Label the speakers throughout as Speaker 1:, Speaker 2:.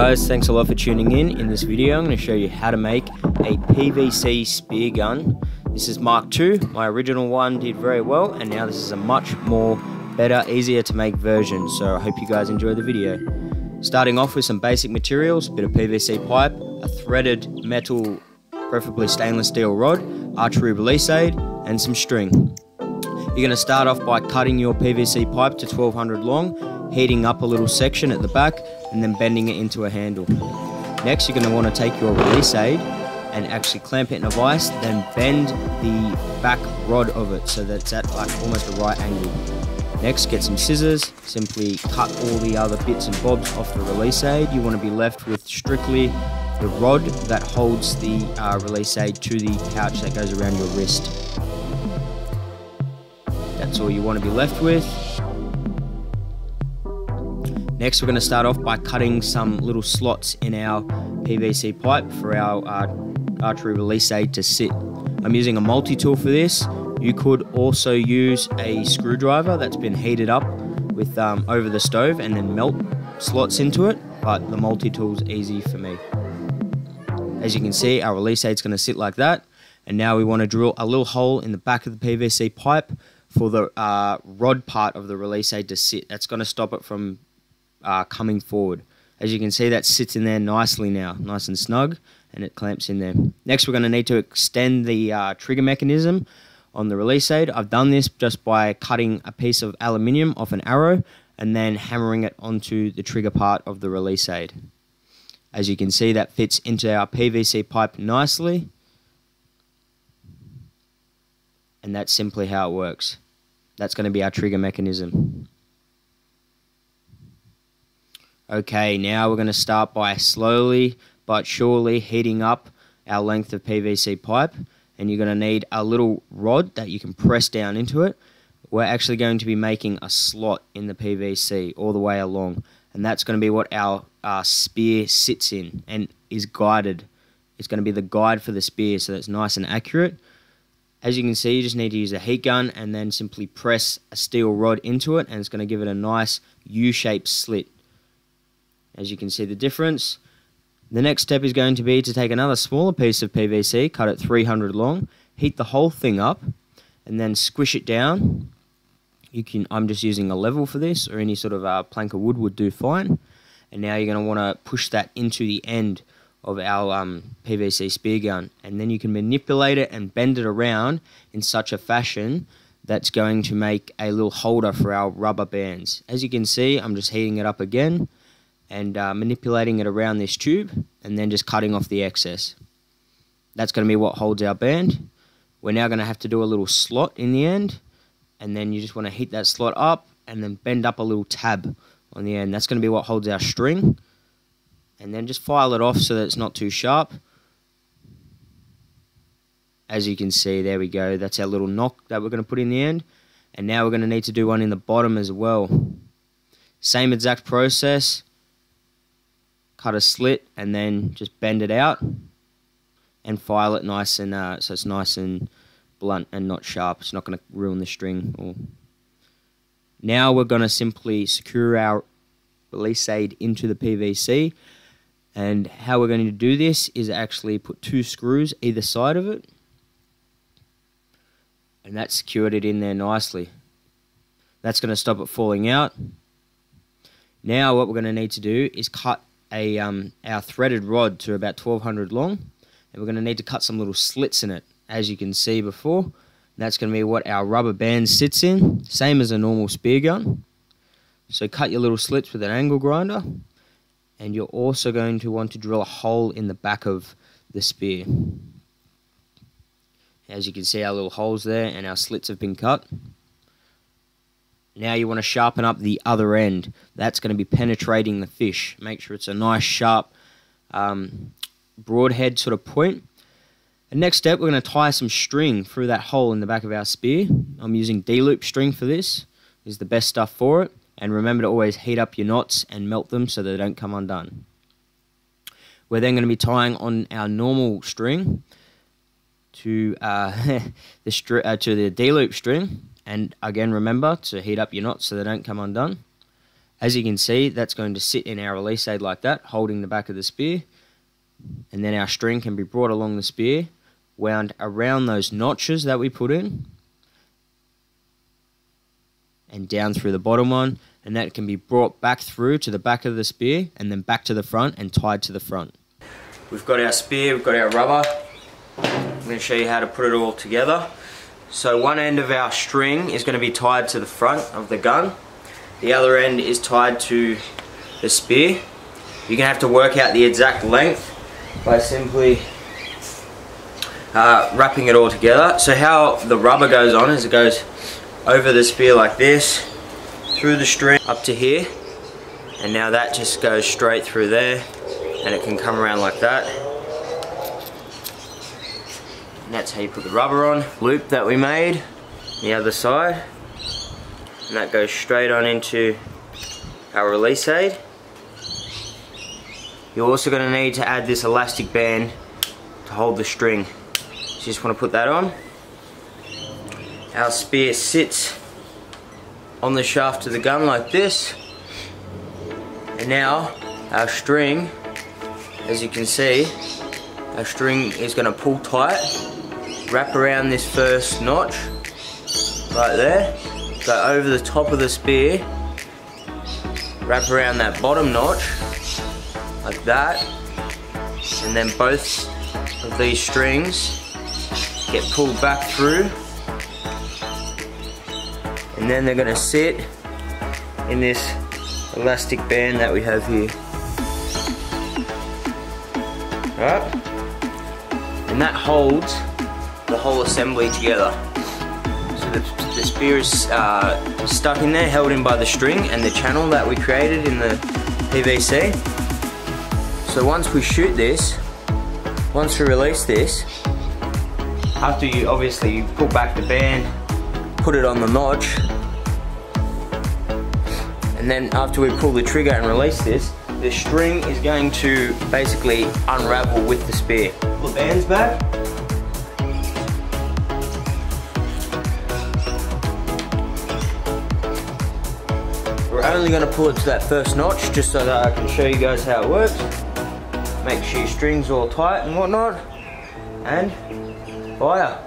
Speaker 1: guys, thanks a lot for tuning in. In this video I'm going to show you how to make a PVC spear gun. This is Mark II. My original one did very well, and now this is a much more better, easier to make version, so I hope you guys enjoy the video. Starting off with some basic materials: a bit of PVC pipe, a threaded metal, preferably stainless steel rod, archery release aid, and some string. You're going to start off by cutting your PVC pipe to 1200 long, heating up a little section at the back, and then bending it into a handle. Next, you're going to want to take your release aid and actually clamp it in a vise, then bend the back rod of it so that it's at like almost a right angle. Next, get some scissors, simply cut all the other bits and bobs off the release aid. You want to be left with strictly the rod that holds the release aid to the pouch that goes around your wrist. That's all you want to be left with. Next, we're going to start off by cutting some little slots in our PVC pipe for our archery release aid to sit. I'm using a multi-tool for this. You could also use a screwdriver that's been heated up with over the stove and then melt slots into it, but the multi-tool's easy for me. As you can see, our release aid's going to sit like that, and now we want to drill a little hole in the back of the PVC pipe for the rod part of the release aid to sit. That's going to stop it from coming forward. As you can see, that sits in there nicely now, nice and snug, and it clamps in there. Next, we're going to need to extend the trigger mechanism on the release aid. I've done this just by cutting a piece of aluminium off an arrow and then hammering it onto the trigger part of the release aid. As you can see, that fits into our PVC pipe nicely, and that's simply how it works. That's going to be our trigger mechanism. Okay, now we're going to start by slowly but surely heating up our length of PVC pipe, and you're going to need a little rod that you can press down into it. We're actually going to be making a slot in the PVC all the way along, and that's going to be what our spear sits in and is guided. It's going to be the guide for the spear, so that's nice and accurate. As you can see, you just need to use a heat gun and then simply press a steel rod into it, and it's going to give it a nice U-shaped slit. As you can see the difference. The next step is going to be to take another smaller piece of PVC, cut it 300 long, heat the whole thing up, and then squish it down. I'm just using a level for this, or any sort of plank of wood would do fine. And now you're going to want to push that into the end of our PVC spear gun, and then you can manipulate it and bend it around in such a fashion that's going to make a little holder for our rubber bands. As you can see, I'm just heating it up again and manipulating it around this tube, and then just cutting off the excess. That's going to be what holds our band. We're now going to have to do a little slot in the end, and then you just want to heat that slot up and then bend up a little tab on the end. That's going to be what holds our string, and then just file it off so that it's not too sharp. As you can see, there we go, that's our little knock that we're going to put in the end. And now we're going to need to do one in the bottom as well. Same exact process. Cut a slit and then just bend it out and file it nice and so it's nice and blunt and not sharp. It's not going to ruin the string. Now we're going to simply secure our release aid into the PVC, and how we're going to do this is actually put 2 screws either side of it, and that secured it in there nicely. That's going to stop it falling out. Now what we're going to need to do is cut our threaded rod to about 1200 long, and we're going to need to cut some little slits in it, as you can see before. And that's going to be what our rubber band sits in, same as a normal spear gun. So cut your little slits with an angle grinder, and you're also going to want to drill a hole in the back of the spear. As you can see, our little holes there and our slits have been cut. Now you want to sharpen up the other end. That's going to be penetrating the fish. Make sure it's a nice sharp broadhead sort of point. And next step, we're going to tie some string through that hole in the back of our spear. I'm using D-loop string for this. This is the best stuff for it. And remember to always heat up your knots and melt them so they don't come undone. We're then going to be tying on our normal string to the D-loop string. And again, remember to heat up your knots so they don't come undone. As you can see, that's going to sit in our release aid like that, holding the back of the spear. And then our string can be brought along the spear, wound around those notches that we put in, and down through the bottom one, and that can be brought back through to the back of the spear and then back to the front and tied to the front. We've got our spear, we've got our rubber. I'm going to show you how to put it all together. So one end of our string is going to be tied to the front of the gun. The other end is tied to the spear. You're going to have to work out the exact length by simply wrapping it all together. So how the rubber goes on is it goes over the spear like this, through the string up to here, and now that just goes straight through there, and it can come around like that. And that's how you put the rubber on. Loop that we made, the other side, and that goes straight on into our release aid. You're also going to need to add this elastic band to hold the string. So you just want to put that on. Our spear sits on the shaft of the gun like this, and now our string, as you can see, our string is going to pull tight, wrap around this first notch right there, go over the top of the spear, wrap around that bottom notch like that, and then both of these strings get pulled back through, and then they're going to sit in this elastic band that we have here. Alright? And that holds the whole assembly together. So the spear is stuck in there, held in by the string and the channel that we created in the PVC. So once we shoot this, once we release this, after you pull back the band, put it on the notch, and then after we pull the trigger and release this, the string is going to basically unravel with the spear. Pull the bands back. We're only going to pull it to that first notch just so that I can show you guys how it works. Make sure your string's all tight and whatnot, and fire.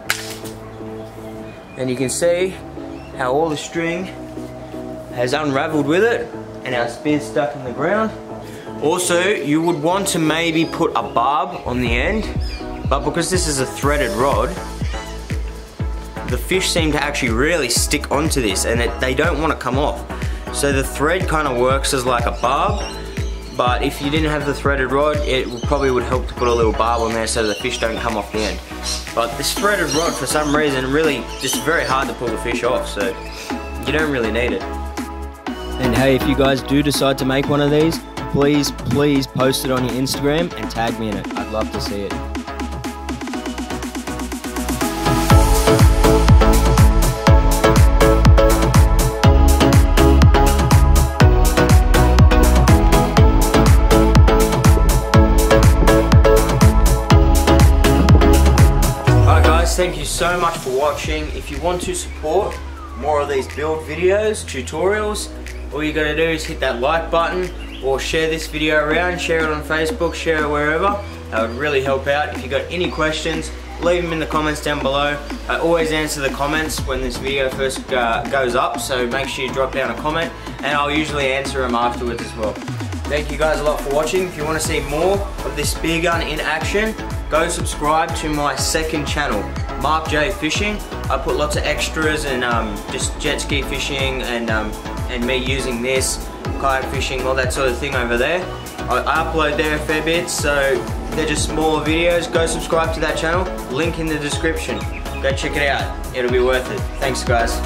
Speaker 1: And you can see how all the string has unraveled with it and our spear's stuck in the ground. Also, you would want to maybe put a barb on the end, but because this is a threaded rod, the fish seem to actually really stick onto this, and they don't want to come off. So the thread kind of works as like a barb, but if you didn't have the threaded rod, it probably would help to put a little barb on there so the fish don't come off the end. But this threaded rod, for some reason, really just very hard to pull the fish off, so you don't really need it. And hey, if you guys do decide to make one of these, please post it on your Instagram and tag me in it. I'd love to see it. Alright guys, thank you so much for watching. If you want to support more of these build videos, tutorials, all you gotta do is hit that like button or share this video around, share it on Facebook, share it wherever. That would really help out. If you got any questions, leave them in the comments down below. I always answer the comments when this video first goes up, so make sure you drop down a comment and I'll usually answer them afterwards as well. Thank you guys a lot for watching. If you want to see more of this spear gun in action, go subscribe to my second channel, Mark J Fishing. I put lots of extras and just jet ski fishing and me using this, kayak fishing, all that sort of thing over there. I upload there a fair bit, so they're just smaller videos. Go subscribe to that channel, link in the description. Go check it out, it'll be worth it. Thanks guys.